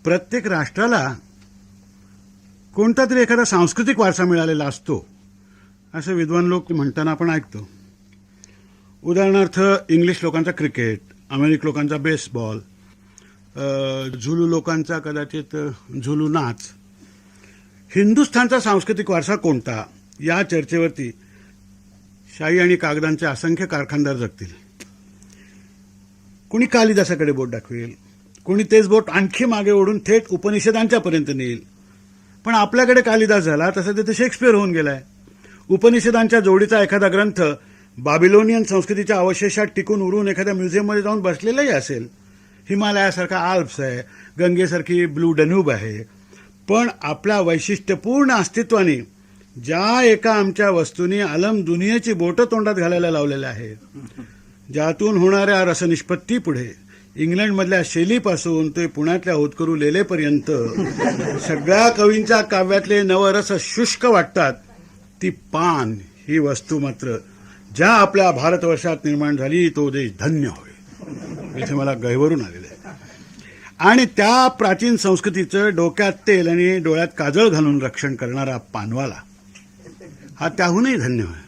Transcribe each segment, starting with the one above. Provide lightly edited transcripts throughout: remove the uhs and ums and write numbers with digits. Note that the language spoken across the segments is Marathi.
प्रत्येक राष्ट्राला कोणता तरी एखादा सांस्कृतिक वारसा मिळालेला असतो असं विद्वान लोक म्हणताना आपण ऐकतो. उदाहरणार्थ इंग्लिश लोकांचा क्रिकेट, अमेरिकन लोकांचा बेसबॉल, झुलू लोकांचा कदाचित झुलू नाच. हिंदुस्थानचा सांस्कृतिक वारसा कोणता या चर्चेवरती शाई आणि कागदांचे असंख्य कारखानदार जगतील. कोणी कालिदासाकडे बोट दाखवेल, कोणी तेच बोट आणखी मागे ओढून थेट उपनिषदांच्यापर्यंत नेईल. पण आपल्याकडे कालिदास झाला तसं तिथे शेक्सपियर होऊन गेलाय. उपनिषदांच्या जोडीचा एखादा ग्रंथ बाबिलोनियन संस्कृतीच्या अवशेषात टिकून उरून एखाद्या म्युझियममध्ये जाऊन बसलेलाही असेल. हिमालयासारखा आल्प्स आहे, गंगेसारखी ब्लू डन्यूब आहे. पण आपल्या वैशिष्ट्यपूर्ण अस्तित्वाने ज्या एका आमच्या वस्तूंनी अलम दुनियेची बोटं तोंडात घालायला लावलेल्या आहे, ज्यातून होणाऱ्या रसनिष्पत्ती पुढे इंग्लंडमधल्या शेलीपासून ते पुण्यातल्या होतकरू लेलेपर्यंत सगळ्या कवींच्या काव्यातले नवरस शुष्क वाटतात, ती पान ही वस्तू मात्र ज्या आपल्या भारतवर्षात निर्माण झाली तो देश धन्य होय. इथे मला गहिवरून आलेलं आहे. आणि त्या प्राचीन संस्कृतीचं डोक्यात तेल आणि डोळ्यात काजळ घालून रक्षण करणारा पानवाला हा त्याहूनही धन्य होय.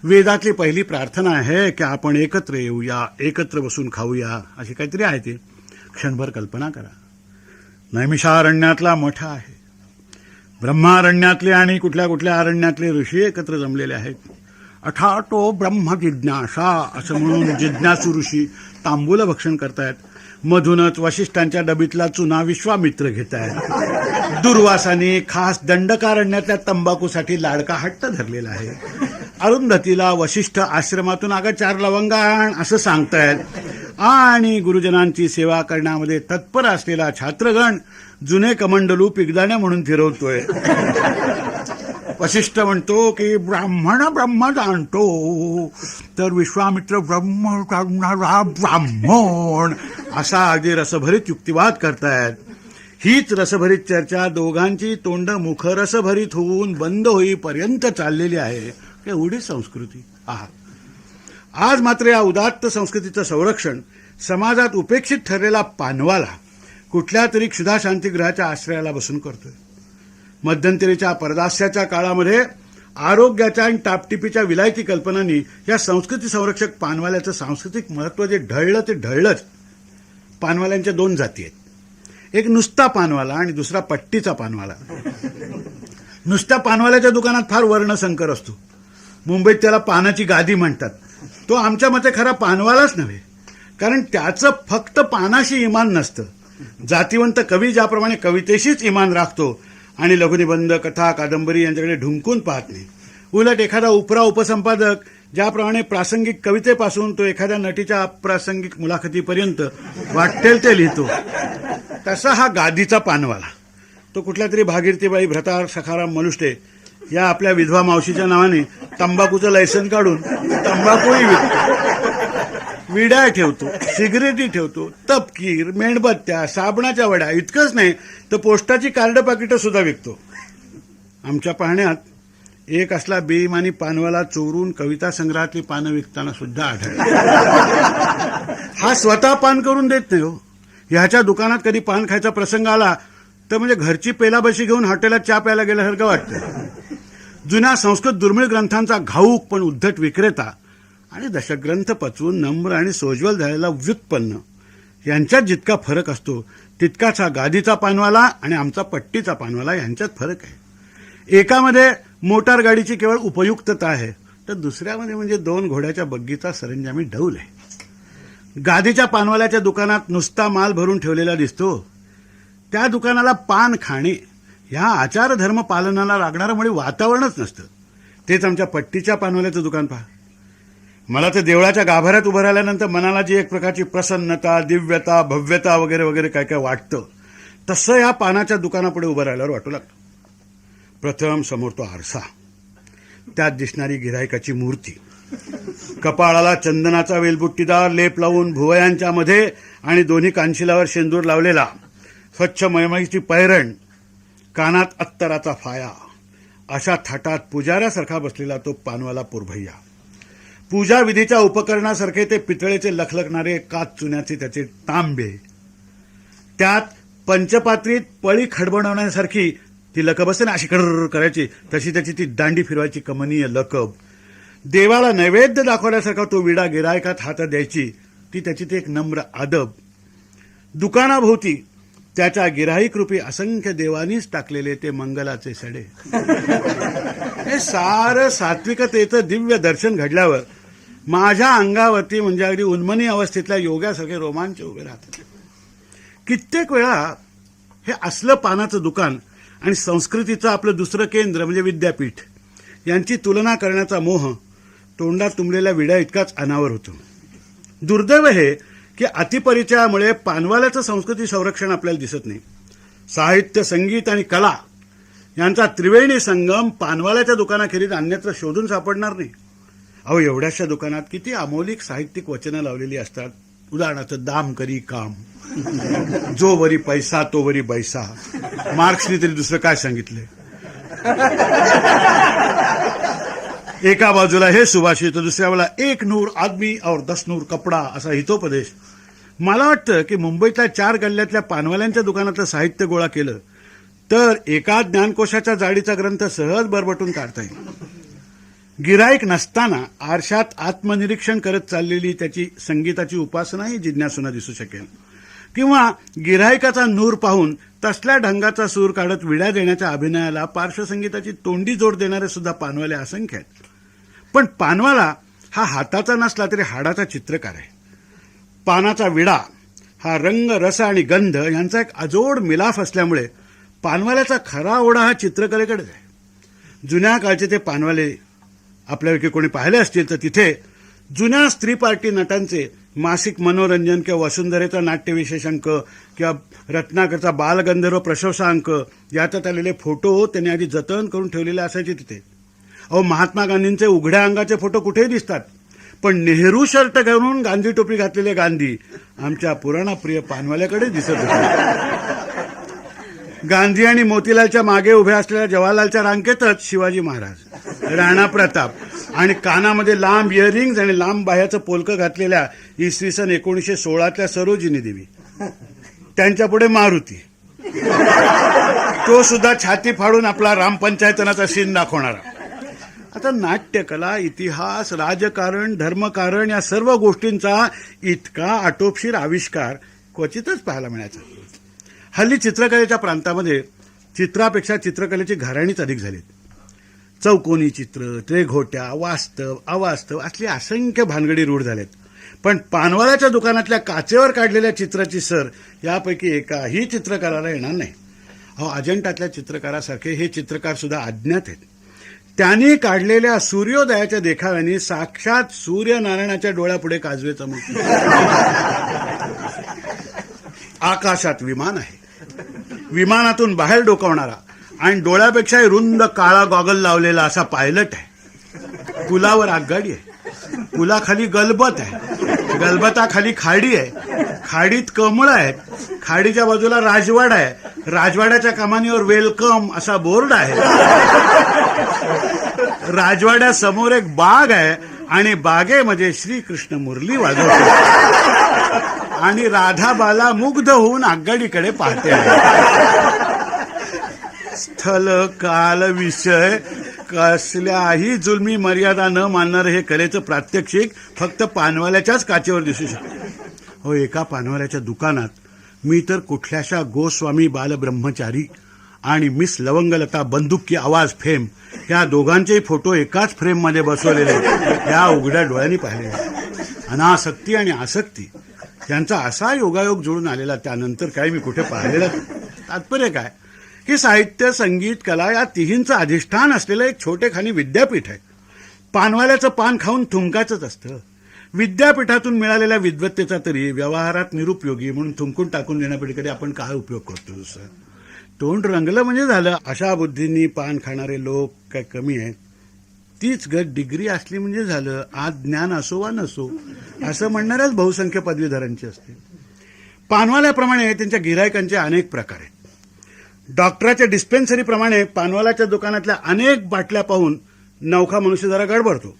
वेदातली पहिली प्रार्थना आहे की आपण एकत्र येऊया, एकत्र बसून खाऊया, अशी काहीतरी आहे. ते क्षणभर कल्पना करा. नैमिषारण्यातला मठ आहे, ब्रह्मारण्यातले आणि कुठल्या कुठल्या अरण्यातले ऋषी एकत्र जमलेले आहेत. अठाटो ब्रह्म जिज्ञासा असं म्हणून जिज्ञासू ऋषी तांबूल भक्षण करतायत. मधूनच वशिष्ठांच्या डबीतला चुना विश्वामित्र घेत आहेत. दुर्वासाने खास दंडकारण्यातल्या तंबाखूसाठी लाडका हट्ट धरलेला आहे. अरुंधतीला वशिष्ठ आश्रमातून अगं 4 लवंगा आण असं सांगतायत. आणि गुरुजनांची सेवा करण्यामध्ये तत्पर असलेला छात्रगण जुने कमंडलू पिगदाण्या म्हणून फिरवतोय. वशिष्ठ म्हणतो की ब्राह्मण ब्रह्म जाणतो, तर विश्वामित्र ब्रह्म जाणणारा ब्राह्मण असा अगदी रसभरीत युक्तिवाद करतायत. हीच रसभरीत चर्चा दोघांची तोंड मुखरसभरीत होऊन बंद होईपर्यंत चाललेली आहे. एवढी संस्कृती आहात. आज मात्र या उदात्त संस्कृतीचं संरक्षण समाजात उपेक्षित ठरलेला पानवाला कुठल्या तरी क्षुधा शांतिगृहाच्या आश्रयाला बसून करतोय. मध्यंतरीच्या परदास्याच्या काळामध्ये आरोग्याच्या आणि टापटिपीच्या विलायती कल्पनांनी या संस्कृती संरक्षक पानवाल्याचं सांस्कृतिक महत्त्व जे ढळलं ते ढळलंच. पानवाल्यांच्या 2 जाती आहेत. एक नुसता पानवाला आणि दुसरा पट्टीचा पानवाला. नुसत्या पानवाल्याच्या दुकानात फार वर्णसंकर असतो. मुंबईत त्याला पानाची गादी म्हणतात. तो आमच्या मते खरा पानवालाच नव्हे, कारण त्याचं फक्त पानाशी इमान नसतं. जातिवंत कवी ज्याप्रमाणे कवितेशीच इमान राखतो आणि लघुनिबंध, कथा, कादंबरी यांच्याकडे ढुंकून पाहत नाही, उलट एखादा उपरा उपसंपादक ज्याप्रमाणे प्रासंगिक कवितेपासून तो एखाद्या नटीच्या अप्रासंगिक मुलाखतीपर्यंत वाटेल ते लिहितो, तसा हा गादीचा पानवाला. तो कुठल्या तरी भागीरथीबाई, भ्रतार, सखाराम मलुष्टे या आपल्या विधवा मावशीच्या नावाने तंबाखूचं लायसन काढून तंबाखूही विकतो, विड्या ठेवतो, सिगरेटी ठेवतो, तपकीर, मेणबत्त्या, साबणाच्या वड्या, इतकंच नाही तर पोस्टाची कार्ड पाकिटं सुद्धा विकतो. आमच्या पाहण्यात एक असला बेईमानी पानवाला चोरून कविता संग्रहातली पानं विकताना सुद्धा आढळला. हा स्वतः पान करून देत नाही हो. ह्याच्या दुकानात कधी पान खायचा प्रसंग आला तर म्हणजे घरची पेलाबशी घेऊन हॉटेलात चहा प्यायला गेल्यासारखं वाटतं. जुन्या संस्कृत दुर्मिळ ग्रंथांचा घाऊक पण उद्धट विक्रेता आणि दशग्रंथ पचवून नम्र आणि सोज्वल झालेला व्युत्पन्न यांच्यात जितका फरक असतो तितकाच हा गादीचा पानवाला आणि आमचा पट्टीचा पानवाला यांच्यात फरक आहे. एकामध्ये मोटार गाडीची केवळ उपयुक्तता आहे, तर दुसऱ्यामध्ये म्हणजे 2 घोड्याच्या बग्गीचा सरंजामी डौल आहे. गादीच्या पानवाल्याच्या दुकानात नुसता माल भरून ठेवलेला दिसतो. त्या दुकानाला पान खाणे ह्या आचारधर्म पालनाला लागणारं मुळे वातावरणच नसतं. तेच आमच्या पट्टीच्या पानवाल्याचं दुकान पहा. मला तर देवळाच्या गाभाऱ्यात उभं राहिल्यानंतर मनाला जी एक प्रकारची प्रसन्नता, दिव्यता, भव्यता वगैरे वगैरे काय काय वाटतं, तसं या पानाच्या दुकानापुढे उभं राहिल्यावर वाटू लागतं. प्रथम समोर तो आरसा, त्यात दिसणारी गिऱ्हाईकाची मूर्ती, कपाळाला चंदनाचा वेलबुट्टीदार लेप लावून भुवयांच्या मध्ये आणि दोन्ही कानशिलावर शेंदूर लावलेला, स्वच्छ मळमळीची पैरण, कानात अत्तराचा फाया, अशा थाटात पुजाऱ्यासारखा बसलेला तो पानवाला पुरभैया. पूजा विधीच्या उपकरणासारखे ते पितळेचे लखलखणारे काच चुन्याचे त्याचे तांबे, त्यात पंचपात्रीत पळी खडबडवण्यासारखी ती लकब असते ना, अशी कर करायची, तशी त्याची ती दांडी फिरवायची कमनीय लकब. देवाला नैवेद्य दाखवण्यासारखा तो विडा गिरायकात हातात द्यायची, ती त्याची ती एक नम्र आदब. दुकानाभोवती त्याच्या गिराईक रूपी असंख्य देवानीच टाकलेले ते मंगलाचे सडे. हे सारं सात्विकतेचं दिव्य दर्शन घडल्यावर माझ्या अंगावरती म्हणजे अगदी उन्मनी अवस्थेतल्या योगासारखे रोमांच उभे राहतात. कित्येक वेळा हे असलं पानाचं दुकान आणि संस्कृतीचं आपलं दुसरं केंद्र म्हणजे विद्यापीठ यांची तुलना करण्याचा मोह तोंडात तुंबलेल्या विड्या इतकाच अनावर होतो. दुर्दैव हे की अतिपरिचयामुळे पानवाल्याचं संस्कृती संरक्षण आपल्याला दिसत नाही. साहित्य, संगीत आणि कला यांचा त्रिवेणी संगम पानवाल्याच्या दुकानाखेरीज अन्यत्र शोधून सापडणार नाही. अहो, एवढ्याशा दुकानात किती अमौलिक साहित्यिक वचनं लावलेली असतात. उदाहरणार्थ, दाम करी काम, जो वरी पैसा तो वरी बैसा. मार्क्सने तरी दुसरं काय सांगितलंय? एका बाजूला हे सुभाषित, दुसऱ्या बाजूला एक नूर आदमी और 10 नूर कपडा असा हितोपदेश. मला वाटतं की मुंबईतल्या 4 गल्ल्यातल्या पानवाल्यांच्या दुकानातलं साहित्य गोळा केलं तर एका ज्ञानकोशाच्या जाडीचा ग्रंथ सहज बरबटून काढता येईल. गिराईक नसताना आरशात आत्मनिरीक्षण करत चाललेली त्याची संगीताची उपासनाही जिज्ञासूंना दिसू शकेल. किंवा गिराईकाचा नूर पाहून तसल्या ढंगाचा सूर काढत विड्या देण्याच्या अभिनयाला पार्श्वसंगीताची तोंडी जोड देणारे सुद्धा पानवाले असंख्य आहेत. पण पानवाला हा हाताचा नसला तरी हाडाचा चित्रकार आहे. पानाचा विडा हा रंग, रस आणि गंध यांचा एक अजोड मिलाफ असल्यामुळे पानवाल्याचा खरा ओढा हा चित्रकलेकडेच आहे. जुन्या काळचे ते पानवाले आपल्यापैकी कोणी पाहिले असतील तर तिथे जुन्या स्त्री पार्टी नटांचे मासिक मनोरंजन किंवा वसुंधरेचा नाट्यविशेष अंक किंवा रत्नाकरचा बालगंधर्व प्रशंसा अंक याच्यात आलेले फोटो त्यांनी आधी जतन करून ठेवलेले असायचे तिथे. अहो, महात्मा गांधींचे उघड्या अंगाचे फोटो कुठेही दिसतात, पण नेहरू शर्ट घालून गांधी टोपी घातलेले गांधी आमच्या पुराणा प्रिय पानवाल्याकडे दिसत होते. गांधी आणि मोतीलालच्या मागे उभ्या असलेल्या जवाहरलालच्या रांकेतच शिवाजी महाराज, राणा प्रताप आणि कानामध्ये लांब इयरिंग्ज आणि लांब बाह्याचं पोलकं घातलेल्या इसवी सन 1916 सरोजिनी देवी, त्यांच्यापुढे मारुती, तो सुद्धा छाती फाडून आपला रामपंचायतनाचा सीन दाखवणारा. आता नाट्यकला, इतिहास, राजकारण, धर्मकारण या सर्व गोष्टींचा इतका आटोपशीर आविष्कार क्वचितच पाहायला मिळायचा. हल्ली चित्रकलेच्या प्रांतामध्ये चित्रापेक्षा चित्रकलेची घराणीच अधिक झालीत. चौकोनी चित्र, त्रेघोट्या, वास्तव, अवास्तव असली असंख्य भानगडी रूढ झालेत. पण पानवाल्याच्या दुकानातल्या काचेवर काढलेल्या चित्राची सर यापैकी एकाही चित्रकाराला येणार नाही. अहो, अजंठातल्या चित्रकारासारखे हे चित्रकार सुद्धा अज्ञात आहेत. त्यांनी काढलेल्या सूर्योदयाच्या देखाव्याने साक्षात सूर्यनारायणाच्या डोळ्यापुढे काजवे चमकले. आकाशात विमान आहे, विमानातून बाहेर डोकावणारा आणि डोळ्यापेक्षाही रुंद काळा गॉगल लावलेला असा पायलट आहे. पुलावर आगगाडी आहे, पुलाखाली गलबत आहे, गलबताखाली खाडी आहे, खाडीत कमळं आहेत, खाडीच्या बाजूला राजवाडा आहे, राजवाड्याच्या कमानीवर वेलकम असा बोर्ड आहे, राजवाड्यासमोर एक बाग आहे आणि बागेमध्ये श्रीकृष्ण मुरली वाजवतो आणि राधाबाला मुग्ध होऊन आगगाडीकडे पाहते आहे. स्थल, काल, विषय कसल्याही जुलमी मर्यादा न मानणारे हे कलेचं प्रात्यक्षिक फक्त पानवाल्याच्याच काचेवर दिसू शकते. हो, एका पानवाल्याच्या दुकानात मी तर कुठल्याशा गोस्वामी बालब्रह्मचारी आणि मिस लवंगलता बंदुकी आवाज फेम या दोघांचेही फोटो एकाच फ्रेममध्ये बसवलेले या उघड्या डोळ्यांनी पाहिले. अनासक्ती आणि आसक्ती यांचा असा योगायोग जुळून आलेला त्यानंतर काय मी कुठे पाहिलेलं. तात्पर्य काय की साहित्य, संगीत, कला या तिहींचं अधिष्ठान असलेलं एक छोटेखानी विद्यापीठ आहे. पानवाल्याचं पान खाऊन थुंकायचंच असतं. विद्यापीठातून मिळालेल्या विद्वत्तेचा तरी व्यवहारात निरुपयोगी म्हणून थुंकून टाकून देण्यापलीकडे आपण काय उपयोग करतो? सर, तोंड रंगलं म्हणजे झालं. अशा बुद्धींनी पान खाणारे लोक काय कमी आहेत? तीच गट डिग्री असली म्हणजे झालं, आज ज्ञान असो वा नसो असं म्हणणाऱ्याच बहुसंख्य पदवीधरांची असते. पानवाल्याप्रमाणे त्यांच्या गिरायकांचे अनेक प्रकार आहेत. डॉक्टराच्या डिस्पेन्सरीप्रमाणे पानवाल्याच्या दुकानातल्या अनेक बाटल्या पाहून नवखा मनुष्य जरा गडबडतो.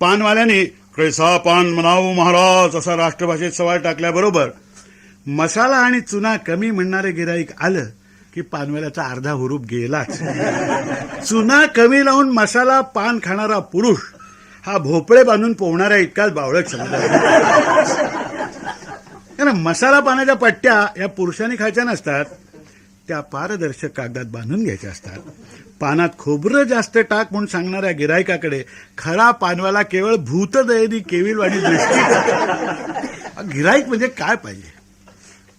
पानवाल्याने कैसा पान म्हणावं महाराज असा राष्ट्रभाषेत सवाल टाकल्याबरोबर मसाला आणि चुना कमी म्हणणारे गिराईक आलं की पानवाल्याचा अर्धा हुरूप गेलाच. चुना कमी लावून मसाला पान खाणारा पुरुष हा भोपळे बांधून पोहणाऱ्या इतकाच बावळट समजा. कारण मसाला पानाच्या पट्ट्या या पुरुषांनी खायच्या नसतात, त्या पारदर्शक कागदात बांधून घ्यायच्या असतात. पानात खोबरं जास्त टाक म्हणून सांगणाऱ्या गिरायकाकडे खरा पानवाला केवळ भूतदयेनी केविलवाणी दृष्टी. गिराईक म्हणजे काय पाहिजे?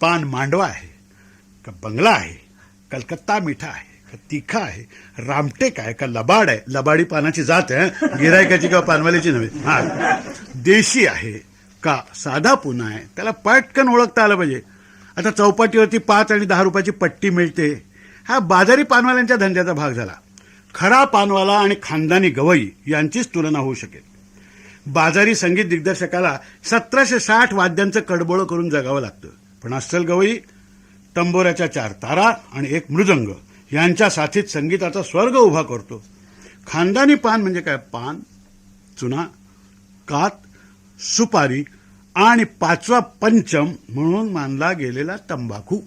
पान मांडवा आहे का बंगला आहे, कलकत्ता मिठा आहे का तिखा आहे, रामटेक आहे का लबाड आहे? लबाडी पानाची जात आहे, गिरायकाची किंवा पानवाल्याची नव्हे. हा, देशी आहे का साधा पुन्हा आहे, त्याला पटकन ओळखता आलं पाहिजे. आता चौपाटीवरती 5 आणि 10 रुपयाची पट्टी मिळते, हा बाजारी पानवाल्यांच्या धंद्याचा भाग झाला. खरा पानवाला आणि खानदानी गवई यांचीच तुलना होऊ शकेल. बाजारी संगीत दिग्दर्शकाला 1760 वाद्यांचं कडबोळं करून जगावं लागतं, पण अस्सल गवई तंबोऱ्याच्या 4 तारा आणि 1 मृदंग यांच्या साथीत संगीताचा स्वर्ग उभा करतो. खानदानी पान म्हणजे काय? पान, चुना, कात, सुपारी आणि 5वा पंचम म्हणून मानला गेलेला तंबाखू,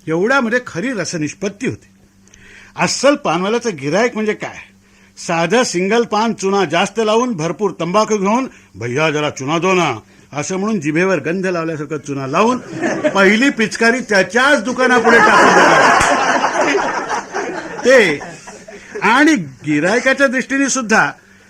एवढ्यामध्ये खरी रसनिष्पत्ती होती. अस्सल पानवाल्याचं गिरायक म्हणजे काय? साधं सिंगल पान चुना जास्त लावून भरपूर तंबाखू घेऊन, भैया जरा चुना दो ना असं म्हणून जिभेवर गंध लावल्यासारखं चुना लावून पहिली पिचकारी त्याच्याच दुकानापुढे टाकून ते. आणि गिरायकाच्या दृष्टीने सुद्धा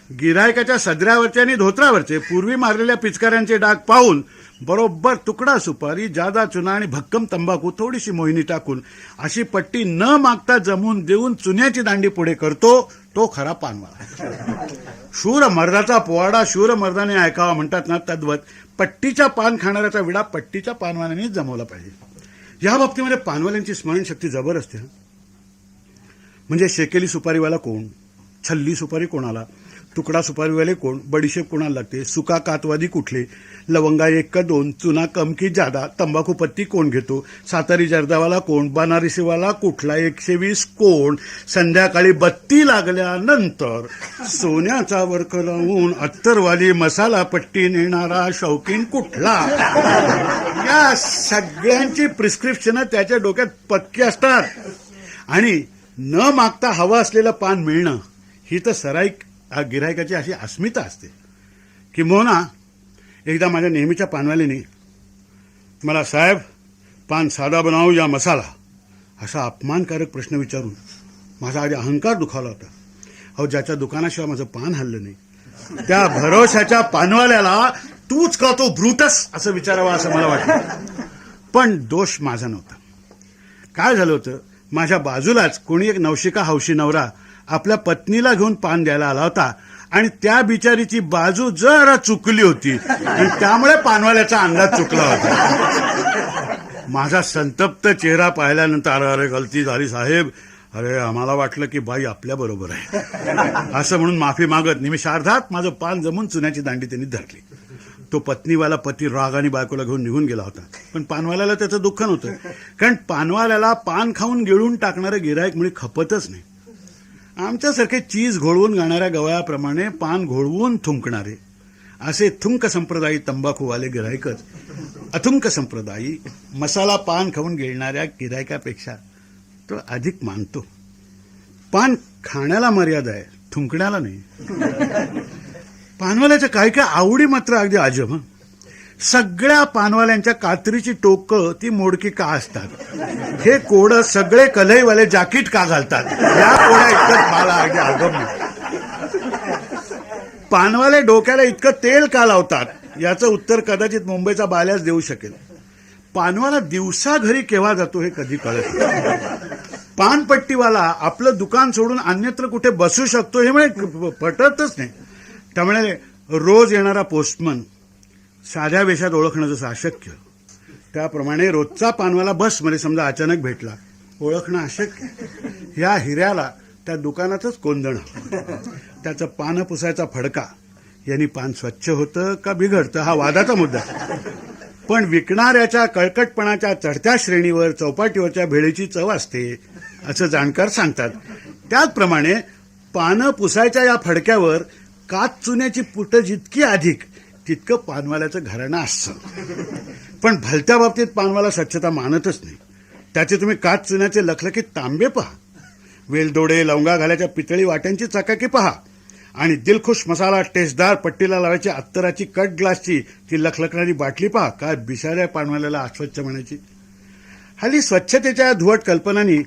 गिरायकाच्या सदऱ्यावरचे आणि धोत्रावरचे पूर्वी मारलेल्या पिचकाऱ्यांचे डाग पाहून बरोबर तुकडा सुपारी, जादा चुना आणि भक्कम तंबाखू, थोडीशी मोहिनी टाकून अशी पट्टी न मागता जमवून देऊन चुन्याची दांडी पुढे करतो तो खरा पानवाला. शूर मर्दाचा पोवाडा शूर मर्दाने ऐकावा म्हणतात ना, तद्वत पट्टीच्या पान खाणाऱ्याचा विडा पट्टीच्या पानवाल्यानेच जमवला पाहिजे. या बाबतीमध्ये पानवाल्यांची स्मरणशक्ती जबर असते. म्हणजे शेकेली सुपारीवाला कोण, छल्ली सुपारी कोणाला, तुकडा सुपारीवाले कोण, बडीशेप कोणाला लागते, सुका कातवादी कुठले, लवंगा 1 का 2, चुना कम की जादा, तंबाखू पत्ती कोण घेतो, सातारी जर्दावाला कोण, बनारसीवाला कुठला, 120 कोण, संध्याकाळी बत्ती लागल्यानंतर सोन्याचा वर्क लावून अत्तरवाली मसाला पट्टी नेणारा शौकीन कुठला. या सगळ्यांची प्रिस्क्रिप्शन त्याच्या डोक्यात पक्की असतात. आणि न मागता हवं असलेलं पान मिळणं ही तर सराईक गिरायकाची अशी अस्मिता असते. किंबहुना एकदा माझ्या नेहमीच्या पानवालीने मला, साहेब पान साधा बनावू या मसाला, असा अपमानकारक प्रश्न विचारून माझा आधी अहंकार दुखावला होता. अहो, ज्याच्या दुकानाशिवाय माझं पान हल्लं नाही त्या भरोशाच्या पानवाल्याला तूच का तो ब्रूटस असं विचारावं असं मला वाटलं. पण दोष माझा नव्हता. काय झालं होतं, माझ्या बाजूलाच कोणी एक नवशिका हौशी नवरा आपल्या पत्नीला घेऊन पान द्यायला आला होता आणि त्या बिचारीची बाजू जरा चुकली होती आणि त्यामुळे पानवाल्याचा अंदाज चुकला होता. माझा संतप्त चेहरा पाहिल्यानंतर, अरे अरे गलती झाली साहेब, अरे आम्हाला वाटलं की बाई आपल्या बरोबर आहे असं म्हणून माफी मागत निमिषार्धात माझं पान जमून चुन्याची दांडी त्यांनी धरली. तो पत्नीवाला पती रागाने बायकोला घेऊन निघून गेला होता. पण पानवाल्याला त्याचं दुःख नव्हतं, कारण पानवाल्याला पान खाऊन गिळून टाकणारं गिरायक मुळे खपतच नाही. आमच्यासारखे चीज घोळवून गाणाऱ्या गवळ्याप्रमाणे पान घोळवून थुंकणारे असे थुंक संप्रदायी तंबाखूवाले गिरायकच अथुंक संप्रदायी मसाला पान खाऊन गिळणाऱ्या गिरायकापेक्षा तो अधिक मानतो. पान खाण्याला मर्यादा आहे, थुंकण्याला नाही. पानवाल्याच्या काही काही आवडी मात्र अगदी अजब. सगळ्या पानवाल्यांच्या कात्रीची टोकं ती मोडकी का असतात, हे कोड सगळे कलईवाले जाकीट का घालतात, या कोड्या इतकं मला अगदी अगम. पानवाले डोक्याला इतकं तेल का लावतात याचं उत्तर कदाचित मुंबईचा बाल्याच देऊ शकेल. पानवाला दिवसा घरी केव्हा जातो हे कधी कळत नाही. पानपट्टीवाला आपलं दुकान सोडून अन्यत्र कुठे बसू शकतो हे म्हणजे पटतच नाही. त्यामुळे रोज येणारा पोस्टमन साध्या वेशात ओळखणं जसं अशक्य, त्याप्रमाणे रोजचा पानवाला बसमध्ये समजा अचानक भेटला, ओळखणं अशक्य. या हिऱ्याला त्या दुकानातच कोंदण. त्याचं पानं पुसायचा फडका, यांनी पान स्वच्छ होतं का बिघडतं हा वादाचा मुद्दा. पण विकणाऱ्याच्या कळकटपणाच्या चढत्या श्रेणीवर चौपाटीवरच्या भेळीची चव असते असं जाणकार सांगतात. त्याचप्रमाणे पानं पुसायच्या या फडक्यावर काच चुन्याची पुटं जितकी अधिक तितकं पानवाल्याचं घराणं असतं. पण भलत्या बाबतीत पानवाला स्वच्छता मानतच नाही. त्याचे तुम्ही काच चुन्याचे लखलखीत तांबे पहा, वेलदोडे लवंगा घालायच्या पितळी वाट्यांची चकाकी पहा, आणि दिलखुश मसाला टेस्टदार पट्टीला लावायची अत्तराची कट ग्लासची ती लखलखणारी बाटली पहा. काय बिचाऱ्या पानवाल्याला अस्वच्छ म्हणायची. हल्ली स्वच्छतेच्या धुवट कल्पनांनी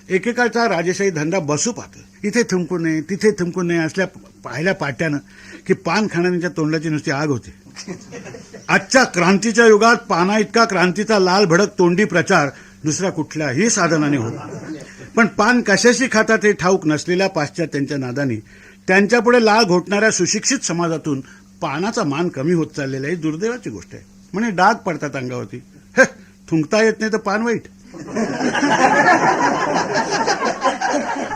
एकेकाळचा राजेशाही धंदा बसू पाहतो. इथे थुंकू नये तिथे थुंकू नये असल्या पाहिल्या पाट्यानं की पान खाणाऱ्यांच्या तोंडाची नुसती आग होते. आजच्या क्रांतीच्या युगात पाना इतका क्रांतीचा लाल भडक तोंडी प्रचार दुसऱ्या कुठल्याही साधनाने होतो. पण पान कशाशी खातात हे ठाऊक नसलेल्या पाश्चात्यांच्या नादाने त्यांच्यापुढे लाळ घोटणाऱ्या सुशिक्षित समाजातून पानाचा मान कमी होत चाललेला आहे. दुर्दैवाची गोष्ट आहे. म्हणे डाग पडतात अंगावरती. थुंकता येत नाही तर पान वाईट.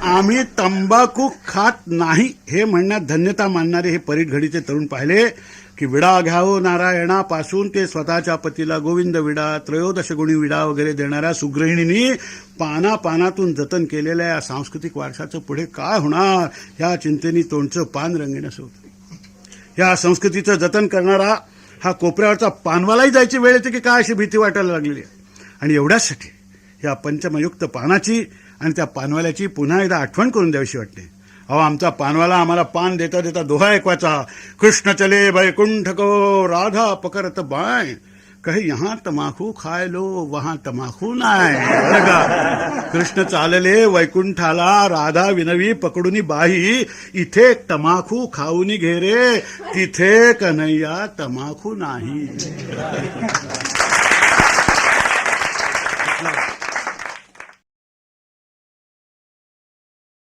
आम्ही तंबाखू खात नाही हे म्हणण्यात धन्यता मानणारे हे परीटघडीचे तरुण पाहिले की विडा घ्यावो नारायणापासून ते स्वतःच्या पतीला गोविंद विडा, त्रयोदश गुणी विडा वगैरे देणाऱ्या सुगृहिणींनी पानापानातून जतन केलेल्या या सांस्कृतिक वारशाचं पुढे काय होणार या चिंतेने तोंडचं पान रंगण्याचं होतं. या संस्कृतीचं जतन करणारा हा कोपऱ्यावरचा पानवालाही जायची वेळ येते की काय अशी भीती वाटायला लागलेली आहे. आणि एवढ्याचसाठी या पंचमयुक्त पानाची आणि त्या पानवाल्याची पुन्हा एकदा आठवण करून द्यावीशी वाटते. अहो, आमचा पानवाला आम्हाला पान देता देता दोहा ऐकवायचा. कृष्ण चले वैकुंठ को राधा पकड़त बाय, कहे यहाँ तमाखू खाय लो वहां तमाखू नाय. कृष्ण चालले वैकुंठाला, राधा विनवी पकडूनी बाई, इथे तमाखू खाऊनी घेरे, तिथे कन्हैया तमाखू नाही.